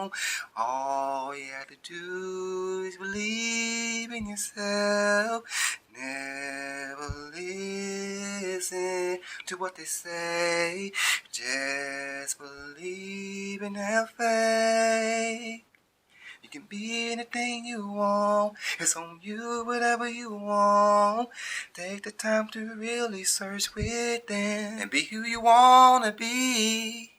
wrong. All you have to do is believe in yourself. Never listen to what they say. Just believe and have faith. You can be anything you want. It's on you, whatever you want. Take the time to really search within and be who you want to be.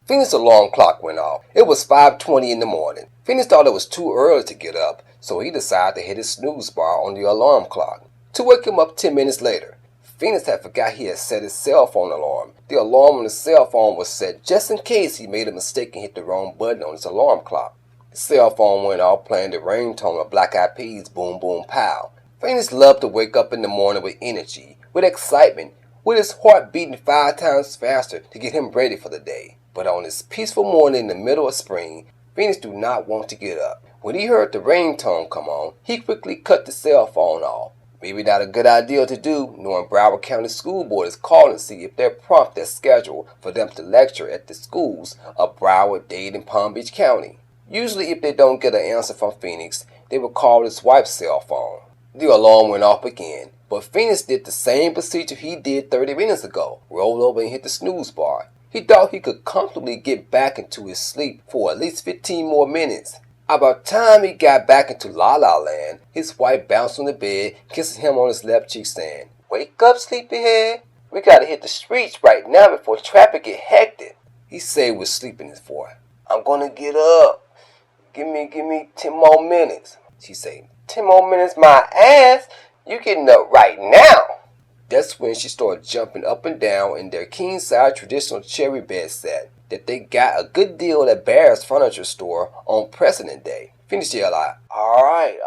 Phoenix's alarm clock went off. It was 5:20 in the morning. Phoenix thought it was too early to get up, so he decided to hit his snooze bar on the alarm clock to wake him up 10 minutes later. Phoenix had forgot he had set his cell phone alarm. The alarm on his cell phone was set just in case he made a mistake and hit the wrong button on his alarm clock. His cell phone went off playing the ringtone of Black Eyed Peas' Boom Boom Pow. Phoenix loved to wake up in the morning with energy, with excitement, with his heart beating 5 times faster to get him ready for the day. But on this peaceful morning in the middle of spring, Phoenix did not want to get up. When he heard the ringtone come on, he quickly cut the cell phone off. Maybe not a good idea to do, knowing Broward County School Board is calling to see if their prompt is scheduled for them to lecture at the schools of Broward, Dade, and Palm Beach County. Usually if they don't get an answer from Phoenix, they will call his wife's cell phone. The alarm went off again, but Phoenix did the same procedure he did 30 minutes ago, rolled over and hit the snooze bar. He thought he could comfortably get back into his sleep for at least 15 more minutes. About time he got back into La La Land, his wife bounced on the bed, kissing him on his left cheek, saying, "Wake up, sleepyhead. We gotta hit the streets right now before traffic get hectic." He said with sleep in his voice. "I'm gonna get up. Give me 10 more minutes." She said, "10 more minutes, my ass? You getting up right now?" That's when she started jumping up and down in their king-size traditional cherry bed set that they got a good deal at Bear's Furniture Store on President Day. Phoenix yelled out, all right,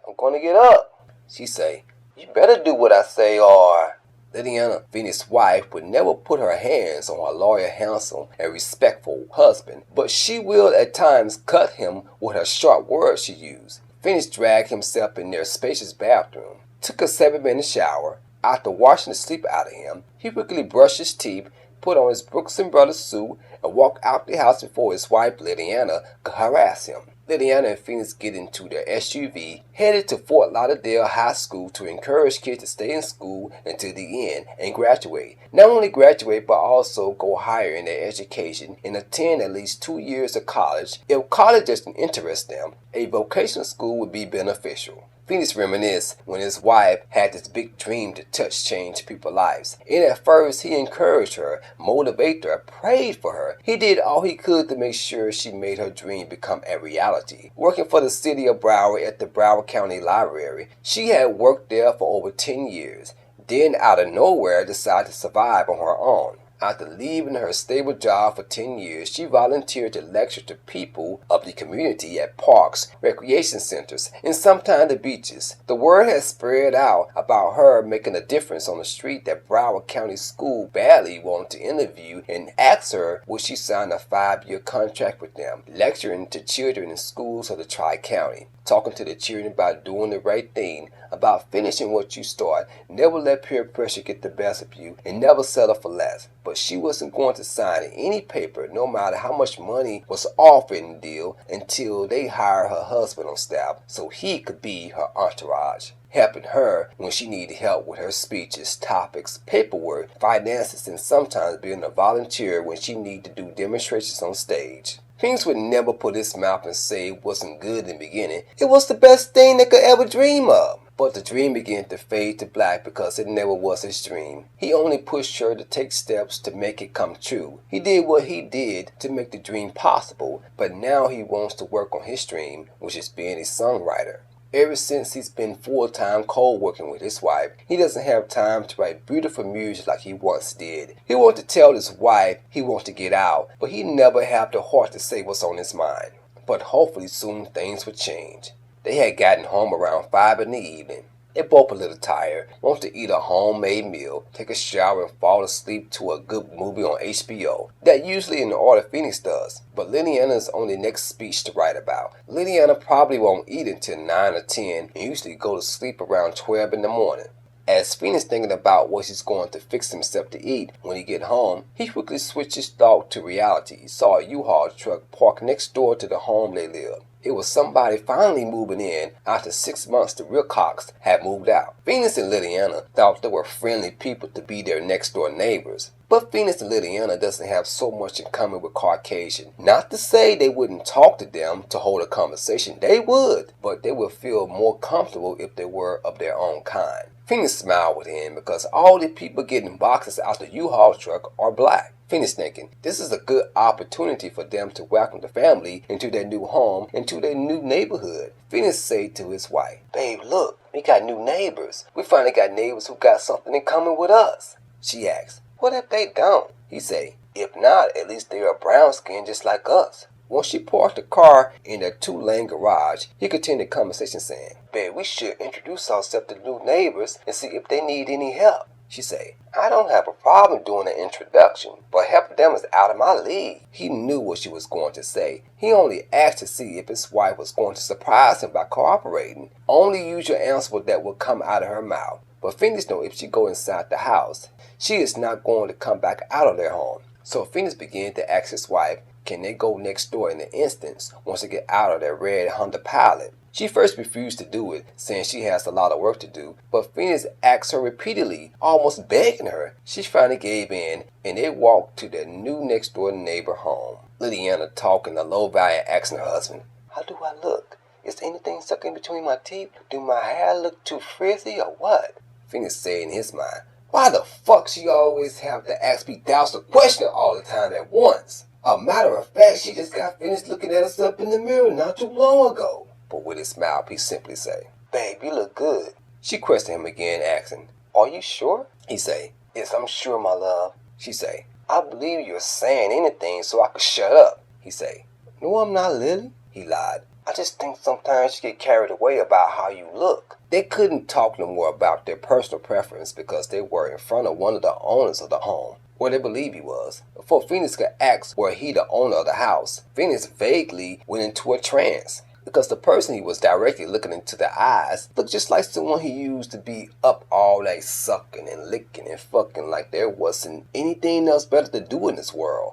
I'm gonna get up." She say, "You better do what I say or..." Lilliana, Phoenix's wife, would never put her hands on her loyal, handsome, and respectful husband, but she will at times cut him with her sharp words she used. Phoenix dragged himself in their spacious bathroom, took a 7-minute shower. After washing the sleep out of him, he quickly brushed his teeth, put on his Brooks and Brothers suit, and walked out the house before his wife Lilliana could harass him. Lilliana and Phoenix get into their SUV, headed to Fort Lauderdale High School to encourage kids to stay in school until the end and graduate. Not only graduate, but also go higher in their education and attend at least 2 years of college. If college doesn't interest them, a vocational school would be beneficial. Phoenix reminisced when his wife had this big dream to change people's lives. And at first, he encouraged her, motivated her, prayed for her. He did all he could to make sure she made her dream become a reality. Working for the city of Broward at the Broward County Library, she had worked there for over 10 years. Then, out of nowhere, decided to survive on her own. After leaving her stable job for 10 years, she volunteered to lecture to people of the community at parks, recreation centers, and sometimes the beaches. The word has spread out about her making a difference on the street that Broward County School badly wanted to interview and asked her would she sign a 5-year contract with them, lecturing to children in schools of the Tri-County. Talking to the children about doing the right thing, about finishing what you start, never let peer pressure get the best of you, and never settle for less. But she wasn't going to sign any paper, no matter how much money was offered in the deal, until they hired her husband on staff so he could be her entourage, helping her when she needed help with her speeches, topics, paperwork, finances, and sometimes being a volunteer when she needed to do demonstrations on stage. Phoenix would never put his mouth and say it wasn't good in the beginning. It was the best thing they could ever dream of. But the dream began to fade to black because it never was his dream. He only pushed her to take steps to make it come true. He did what he did to make the dream possible, but now he wants to work on his dream, which is being a songwriter. Ever since he's been full-time co-working with his wife, he doesn't have time to write beautiful music like he once did. He wants to tell his wife he wants to get out, but he never have the heart to say what's on his mind. But hopefully soon things will change. They had gotten home around 5 in the evening. They're both a little tired, want to eat a homemade meal, take a shower, and fall asleep to a good movie on HBO. That usually in the order Phoenix does, but Lilliana's on the next speech to write about. Lilliana probably won't eat until 9 or 10 and usually go to sleep around 12 in the morning. As Phoenix thinking about what he's going to fix himself to eat when he get home, he quickly switched his thought to reality. He saw a U-Haul truck parked next door to the home they lived. It was somebody finally moving in after 6 months the Wilcox had moved out. Phoenix and Lilliana thought they were friendly people to be their next door neighbors. But Phoenix and Lilliana doesn't have so much in common with Caucasian. Not to say they wouldn't talk to them to hold a conversation. They would. But they would feel more comfortable if they were of their own kind. Phoenix smiled with him because all the people getting boxes out the U-Haul truck are black. Phoenix thinking, this is a good opportunity for them to welcome the family into their new home, into their new neighborhood. Phoenix said to his wife, "Babe, look, we got new neighbors. We finally got neighbors who got something in common with us." She asked, "What if they don't?" He said, "If not, at least they are brown skinned just like us." Once she parked the car in their 2-lane garage, he continued the conversation saying, "Babe, we should introduce ourselves to new neighbors and see if they need any help." She said, "I don't have a problem doing an introduction, but helping them is out of my league." He knew what she was going to say. He only asked to see if his wife was going to surprise him by cooperating. Only usual answer that would come out of her mouth. But Phoenix knew if she go inside the house, she is not going to come back out of their home. So Phoenix began to ask his wife, can they go next door in an instant once they get out of their red Honda Pilot? She first refused to do it, saying she has a lot of work to do, but Phoenix asked her repeatedly, almost begging her. She finally gave in, and they walked to their new next door neighbor home. Lilliana talking a low volume asking her husband, "How do I look? Is anything stuck in between my teeth? Do my hair look too frizzy or what?" Phoenix said in his mind, "Why the fuck she always have to ask me doubtful questions all the time at once? A matter of fact, she just got finished looking at herself in the mirror not too long ago." But with his smile, he simply say, "Babe, you look good." She questioned him again, asking, "Are you sure?" He say, "Yes, I'm sure, my love." She say, "I believe you're saying anything so I could shut up." He say, "No, I'm not, Lily." He lied. "I just think sometimes you get carried away about how you look." They couldn't talk no more about their personal preference because they were in front of one of the owners of the home, where they believed he was. Before Phoenix could ask were he the owner of the house, Phoenix vaguely went into a trance, because the person he was directly looking into the eyes looked just like someone he used to be up all night sucking and licking and fucking like there wasn't anything else better to do in this world.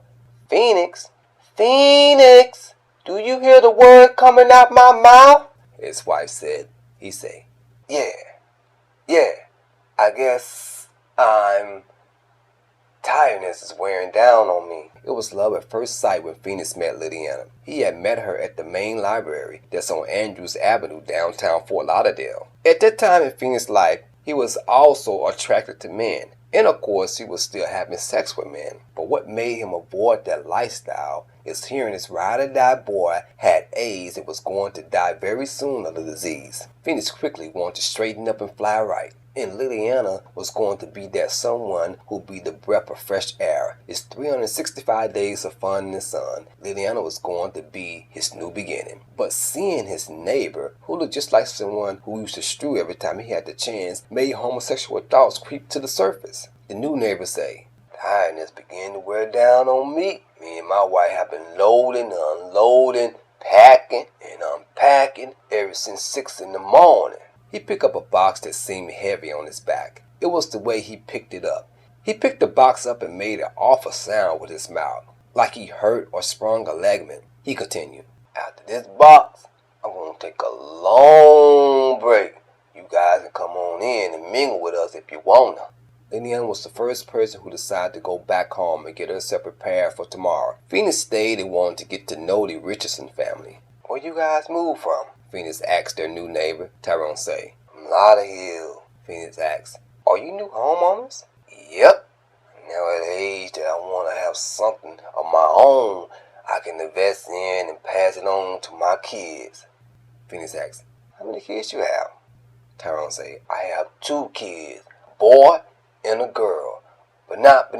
"Phoenix, Phoenix, do you hear the word coming out my mouth?" his wife said. He said, Yeah, I guess tiredness is wearing down on me." It was love at first sight when Phoenix met Lilliana. He had met her at the main library that's on Andrews Avenue, downtown Fort Lauderdale. At that time in Phoenix's life, he was also attracted to men. And of course, he was still having sex with men. But what made him avoid that lifestyle is hearing his ride-or-die boy had AIDS and was going to die very soon of the disease. Phoenix quickly wanted to straighten up and fly right. And Lilliana was going to be that someone who'd be the breath of fresh air. It's 365 days of fun in the sun. Lilliana was going to be his new beginning. But seeing his neighbor, who looked just like someone who used to strew every time he had the chance, made homosexual thoughts creep to the surface. The new neighbor say, "Tiredness began to wear down on me. Me and my wife have been loading, unloading, packing, and unpacking ever since 6 in the morning." He picked up a box that seemed heavy on his back. It was the way he picked it up. He picked the box up and made an awful sound with his mouth, like he hurt or sprung a ligament. He continued, "After this box, I'm going to take a long break. You guys can come on in and mingle with us if you want to." Lillian was the first person who decided to go back home and get herself prepared for tomorrow. Phoenix stayed and wanted to get to know the Richardson family. "Where you guys moved from?" Phoenix asked their new neighbor. Tyrone say, "From Lauderhill." Phoenix asked, "Are you new homeowners?" "Yep. Now at the age that I want to have something of my own I can invest in and pass it on to my kids." Phoenix asked, "How many kids you have?" Tyrone say, "I have 2 kids, a boy and a girl. But not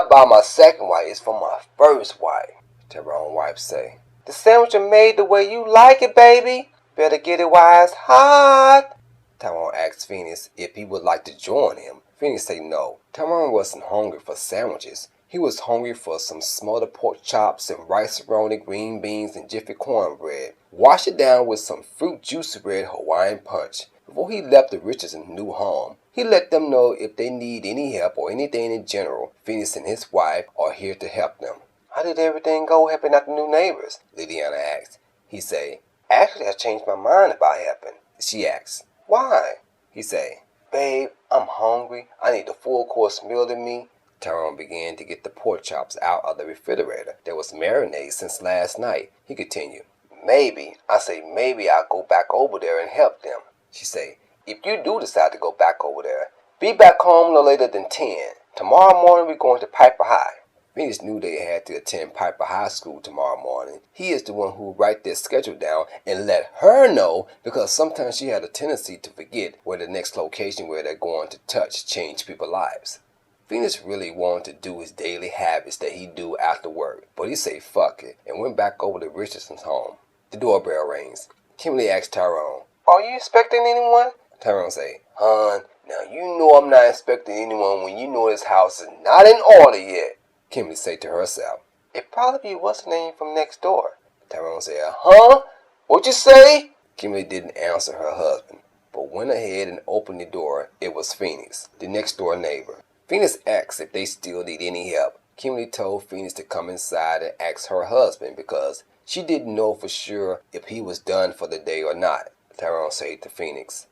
by my second wife. It's from my first wife." Tyrone's wife say, "The sandwich are made the way you like it, baby. Better get it while it's hot." Tyrone asked Phoenix if he would like to join him. Phoenix said no. Tyrone wasn't hungry for sandwiches. He was hungry for some smothered pork chops and rice-a-roni, green beans, and jiffy cornbread. Wash it down with some fruit juice red Hawaiian punch. Before he left the Richardson new home, He let them know if they need any help or anything in general. Phoenix and his wife are here to help them. How did everything go helping out the new neighbors? Lilliana asked. He say, actually, I changed my mind about helping. She asks, why? He say, babe, I'm hungry. I need a full course meal in me. Tyrone began to get the pork chops out of the refrigerator. There was marinade since last night. He continued, maybe I'll go back over there and help them. She say, if you do decide to go back over there, be back home no later than 10. Tomorrow morning we're going to Piper High. Phoenix knew they had to attend Piper High School tomorrow morning. He is the one who write their schedule down and let her know because sometimes she had a tendency to forget where the next location where they're going to touch change people's lives. Phoenix really wanted to do his daily habits that he do after work, but he said fuck it and went back over to Richardson's home. The doorbell rings. Kimberly asked Tyrone, are you expecting anyone? Tyrone say, hon, now you know I'm not expecting anyone when you know this house is not in order yet. Kimberly said to herself, it probably be what's the name from next door. Tyrone said, huh? What you say? Kimberly didn't answer her husband, but went ahead and opened the door. It was Phoenix, the next door neighbor. Phoenix asked if they still need any help. Kimberly told Phoenix to come inside and ask her husband because she didn't know for sure if he was done for the day or not. Tyrone said to Phoenix,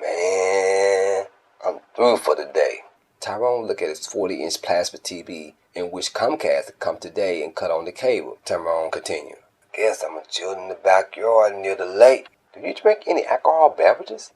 man, I'm through for the day. Tyrone looked at his 40-inch plasma TV in which Comcast had come today and cut on the cable. Tyrone continued, guess I'm chill in the backyard near the lake. Do you drink any alcohol beverages?